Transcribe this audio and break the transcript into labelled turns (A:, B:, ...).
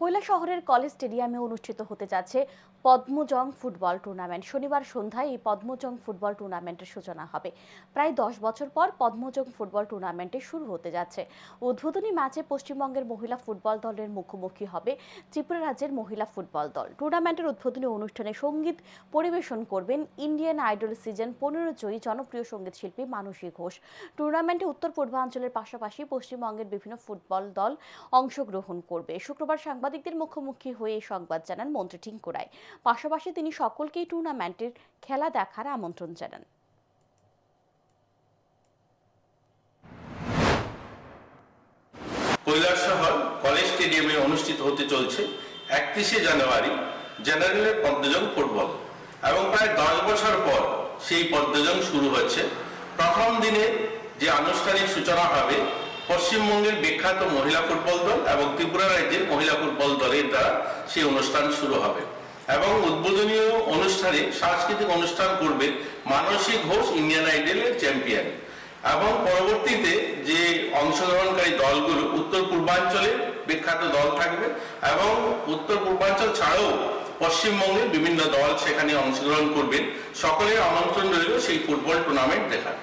A: কৈলাসহরের কলেজ স্টেডিয়ামে অনুষ্ঠিত হতে যাচ্ছে পদ্মজং ফুটবল টুর্নামেন্ট। শনিবার সন্ধ্যায় এই পদ্মজং ফুটবল টুর্নামেন্টের সূচনা হবে। প্রায় 10 বছর পর পদ্মজং ফুটবল টুর্নামেন্টে শুরু হতে যাচ্ছে। উদ্বোধনী ম্যাচে পশ্চিমবঙ্গের মহিলা ফুটবল দলের মুখোমুখি হবে ত্রিপুরা রাজ্যের মহিলা ফুটবল দল। টুর্নামেন্টের উদ্বোধনী অনুষ্ঠানে সঙ্গীত পরিবেশন করবেন ইন্ডিয়ান আইডল সিজন 15 জয়ী জনপ্রিয় সঙ্গীত শিল্পী মানসী ঘোষ। টুর্নামেন্টে উত্তর পূর্বাঞ্চলের পাশাপাশি পশ্চিমবঙ্গের বিভিন্ন ফুটবল দল অংশগ্রহণ করবে। শুক্রবার সাংবাদিকদের মুখোমুখি হয়ে এই সংবাদ জানান মন্ত্রী টিঙ্কু রায়। পাশাপাশি তিনি সকলকেই টুর্নামেন্টের খেলা দেখার আমন্ত্রণ জানান।
B: কৈলাসহর কলেজ স্টেডিয়ামে অনুষ্ঠিত হতে চলছে 31শে জানুয়ারি জেনারেলের পদ্মজং ফুটবল, এবং প্রায় 10 বছর পর সেই পদ্মজং শুরু হচ্ছে। প্রথম দিনে যে আনুষ্ঠানিক সূচনা হবে পশ্চিমবঙ্গের বিখ্যাত মহিলা ফুটবল দল এবং ত্রিপুরা রাজ্যের মহিলা ফুটবল দলের দ্বারা সেই অনুষ্ঠান শুরু হবে, এবং উদ্বোধনী অনুষ্ঠানে সাংস্কৃতিক অনুষ্ঠান করবে মানসী ঘোষ, ইন্ডিয়ান আইডলের চ্যাম্পিয়ন। এবং পরবর্তীতে যে অংশগ্রহণকারী দলগুলো উত্তর পূর্বাঞ্চলের বিখ্যাত দল থাকবে, এবং উত্তর পূর্বাঞ্চল ছাড়াও পশ্চিমবঙ্গের বিভিন্ন দল সেখানে অংশগ্রহণ করবেন। সকলের আমন্ত্রণ রইল সেই ফুটবল টুর্নামেন্ট দেখার।